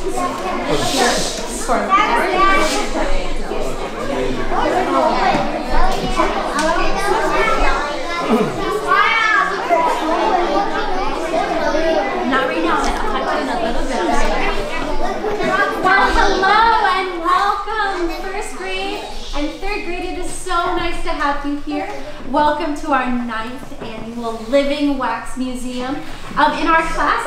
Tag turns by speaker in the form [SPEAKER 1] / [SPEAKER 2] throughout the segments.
[SPEAKER 1] Not right now, but I'll talk to you in a little bit. Well, hello and welcome, first grade and third grade. It is so nice to have you here. Welcome to our 9th annual Living Wax Museum. In our class,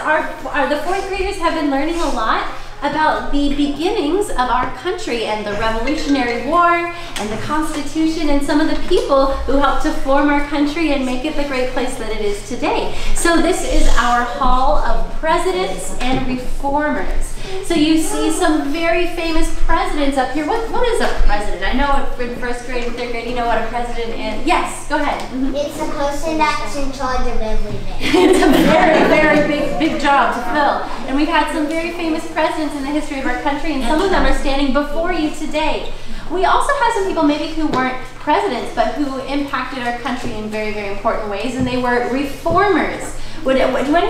[SPEAKER 1] the fourth graders have been learning a lot about the beginnings of our country and the Revolutionary War and the Constitution and some of the people who helped to form our country and make it the great place that it is today. So this is our Hall of Presidents and Reformers. So you see some very famous presidents up here. What is a president? I know in first grade and third grade you know what a president is. Yes, go ahead.
[SPEAKER 2] It's a person that's in charge of everything.
[SPEAKER 1] It's a very, very big job to fill. And we've had some very famous presidents in the history of our country, and some of them are standing before you today. We also have some people maybe who weren't presidents, but who impacted our country in very, very important ways, and they were reformers. Do any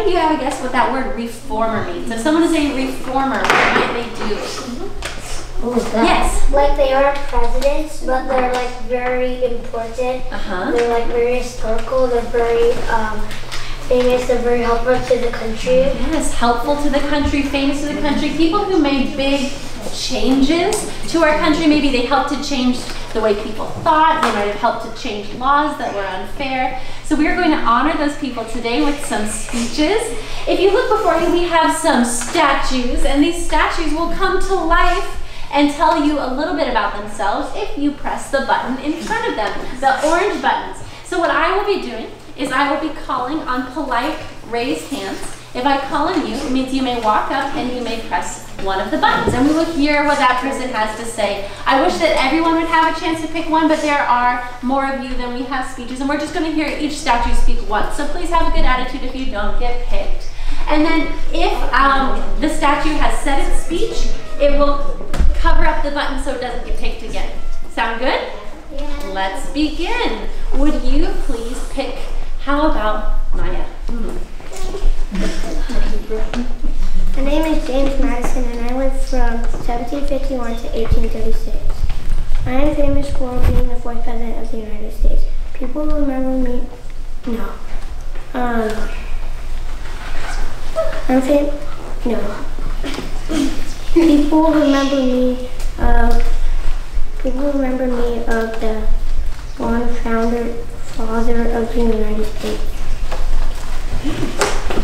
[SPEAKER 1] of you have a guess what that word reformer means? If someone is a reformer, what might they do? Yes.
[SPEAKER 2] Like they aren't presidents, but they're like very important. They're like very historical. They're very famous. They're very helpful to the country.
[SPEAKER 1] Yes, helpful to the country, famous to the country. People who made big changes to our country. Maybe they helped to change the way people thought. They might have helped to change laws that were unfair. So we are going to honor those people today with some speeches. If you look before you, we have some statues, and these statues will come to life and tell you a little bit about themselves if you press the button in front of them, the orange buttons. So what I will be doing is I will be calling on polite raised hands. If I call on you, it means you may walk up and you may press one of the buttons, and we will hear what that person has to say. I wish that everyone would have a chance to pick one, but there are more of you than we have speeches, and we're just going to hear each statue speak once. So please have a good attitude if you don't get picked. And then if the statue has said its speech, it will cover up the button so it doesn't get picked again. Sound good?
[SPEAKER 2] Yeah.
[SPEAKER 1] Let's begin. Would you please pick, how about Maya?
[SPEAKER 2] My name is James Madison, and I lived from 1751 to 1836. I am famous for being the 4th President of the United States. People remember me. No. People remember me. People remember me of the one father of the United States.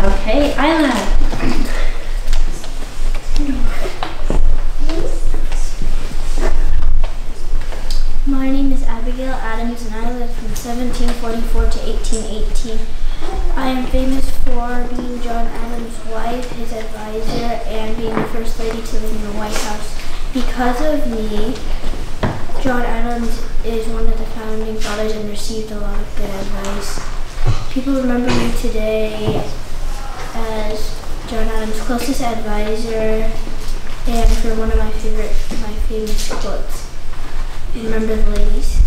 [SPEAKER 1] Okay, Isla.
[SPEAKER 3] My name is Abigail Adams, and I lived from 1744 to 1818. I am famous for being John Adams' wife, his advisor, and being the first lady to live in the White House. Because of me, John Adams is one of the founding fathers and received a lot of good advice. People remember me today as John Adams' closest advisor and for one of my famous quotes. Remember the ladies.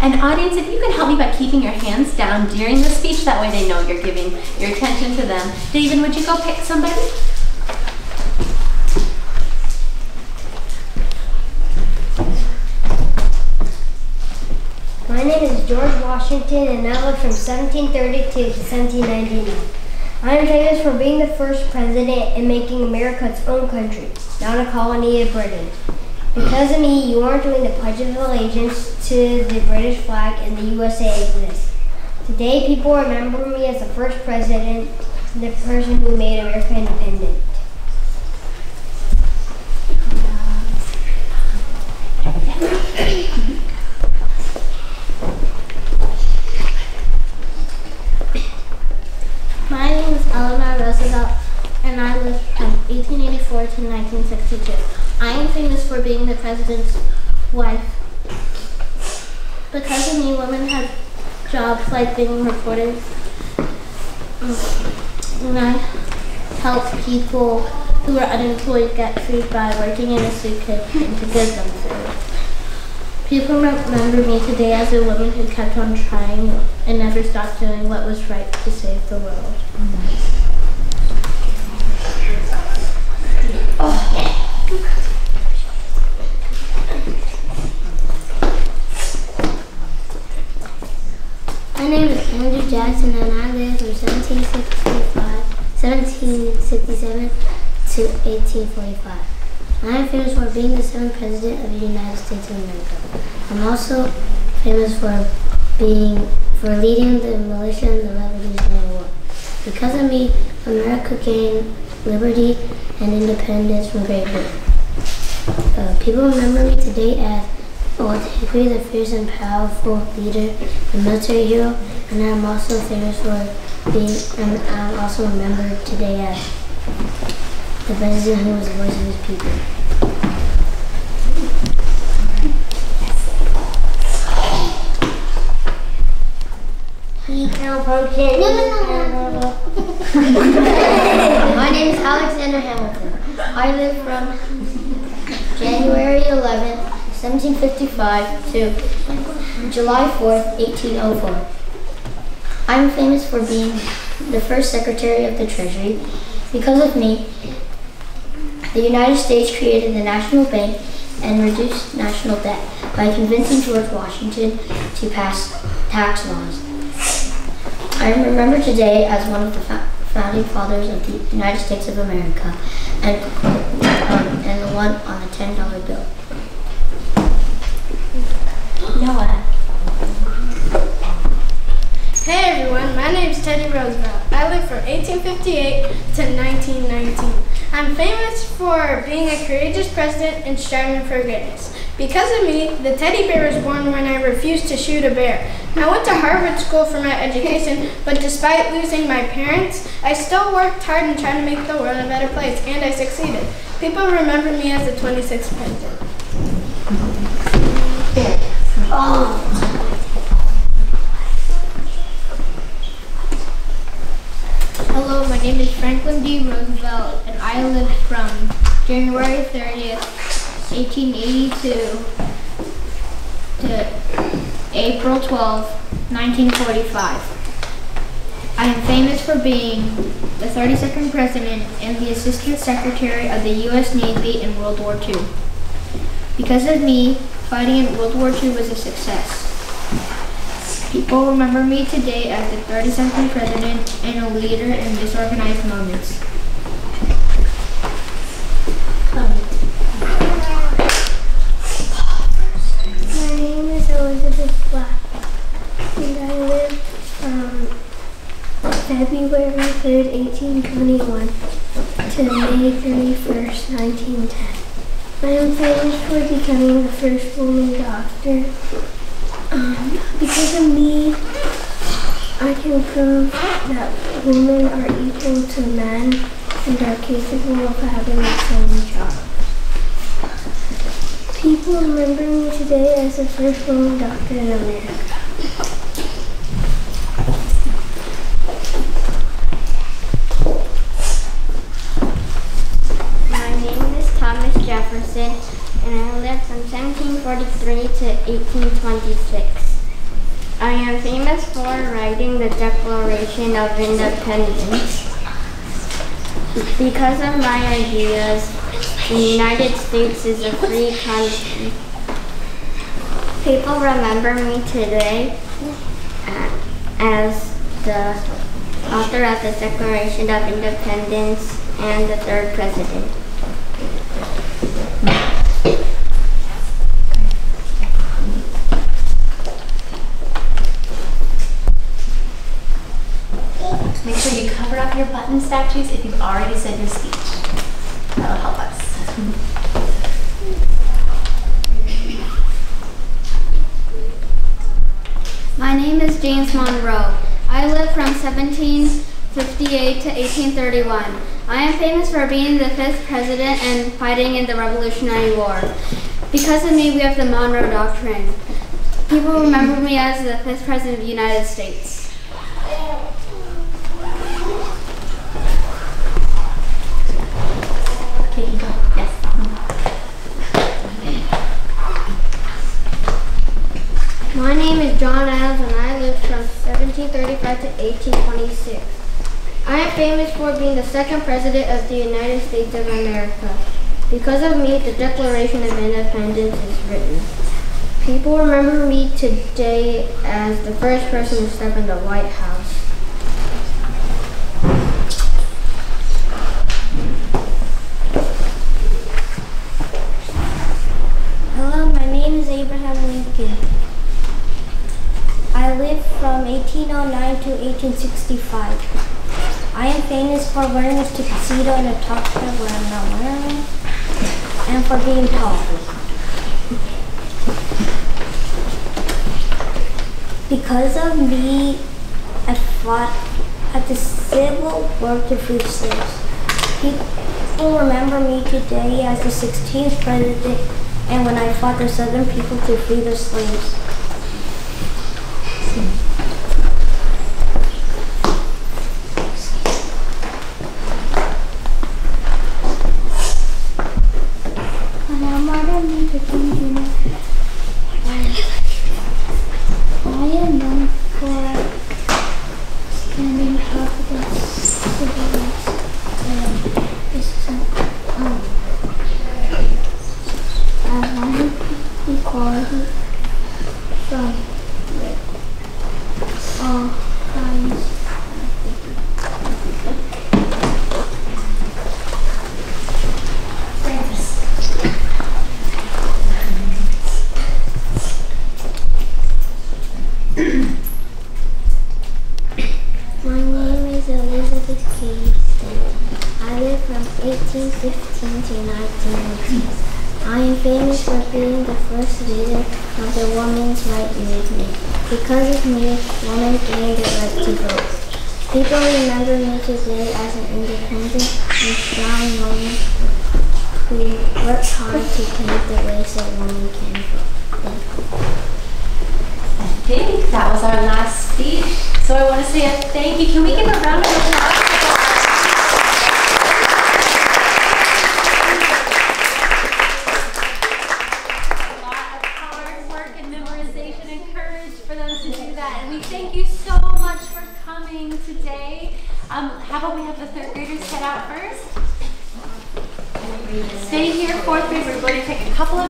[SPEAKER 1] And audience, if you can help me by keeping your hands down during the speech, that way they know you're giving your attention to them. David, would you go pick somebody?
[SPEAKER 2] My name is George Washington, and I lived from 1732 to 1799. I am famous for being the first president and making America its own country, not a colony of Britain. Because of me, you aren't doing the Pledge of Allegiance to the British flag, and the USA exists. Today, people remember me as the first president, the person who made America independent.
[SPEAKER 3] My name is Eleanor Roosevelt, and I lived from 1884 to 1962. I am famous for being the president's wife. Because of me, women have jobs like being reporters, and I help people who are unemployed get food by working in a soup kitchen to give them food. People remember me today as a woman who kept on trying and never stopped doing what was right to save the world. to 1845. I am famous for being the 7th President of the United States of America. I'm also famous for leading the militia in the Revolutionary War. Because of me, America gained liberty and independence from Great Britain. People remember me today as Old Hickory, the fierce and powerful leader, the military hero, and I'm also famous for and I'm also remembered today as the president who was the voice of his people. My name is Alexander Hamilton. I live from January 11th, 1755 to July 4th, 1804. I'm famous for being the first Secretary of the Treasury. Because of me, the United States created the National Bank and reduced national debt by convincing George Washington to pass tax laws. I am remembered today as one of the founding fathers of the United States of America and the one on the $10 bill.
[SPEAKER 1] Noah.
[SPEAKER 4] Hey everyone, my name is Teddy Roosevelt. I lived from 1858 to 1919. I'm famous for being a courageous president and striving for greatness. Because of me, the teddy bear was born when I refused to shoot a bear. I went to Harvard School for my education, but despite losing my parents, I still worked hard and tried to make the world a better place, and I succeeded. People remember me as the 26th president.
[SPEAKER 5] Hello, my name is Franklin D. Roosevelt, and I lived from January 30th, 1882 to April 12th, 1945. I am famous for being the 32nd President and the Assistant Secretary of the U.S. Navy in World War II. Because of me, fighting in World War II was a success. People remember me today as the 32nd President and a leader in disorganized moments.
[SPEAKER 3] My name is Elizabeth Black, and I lived from February 3rd, 1821 to May 31st, 1910. I am famous for becoming the first woman doctor. Because of me, I can prove that women are equal to men and are capable of having the same job. People remember me today as the first woman doctor in America.
[SPEAKER 6] My name is Thomas Jefferson, and I lived from 1743 to 1826. I am famous for writing the Declaration of Independence. Because of my ideas, the United States is a free country. People remember me today as the author of the Declaration of Independence and the 3rd President.
[SPEAKER 1] Make sure you cover up your button statues if you've already said your speech. That'll help us.
[SPEAKER 5] My name is James Monroe. I lived from 1758 to 1831. I am famous for being the 5th president and fighting in the Revolutionary War. Because of me, we have the Monroe Doctrine. People remember me as the 5th president of the United States.
[SPEAKER 6] My name is John Adams, and I lived from 1735 to 1826. I am famous for being the 2nd President of the United States of America. Because of me, the Declaration of Independence is written. People remember me today as the first person to step in the White House.
[SPEAKER 2] from 1809 to 1865. I am famous for wearing a tuxedo and a top hat when I'm not wearing it, and for being tall. Because of me, I fought at the Civil War to free slaves. People remember me today as the 16th president and when I fought the Southern people to free the slaves.
[SPEAKER 3] I am known for standing up against civil rights and racism. I wanted equality from all kinds.
[SPEAKER 6] My name is Elizabeth Kingston. I live from 1815 to 1918. I am famous for being the first leader of the women's rights movement. Because of me, women gained the right to vote. People remember me today as an independent and strong woman who worked hard to pave the way so women can vote.
[SPEAKER 1] I think that was our last speech. So I want to say a thank you. Can we give a round of applause? A lot of hard work and memorization and courage for them to do that. And we thank you so much for coming today. How about we have the third graders head out first? Stay here, fourth grade. We're going to take a couple of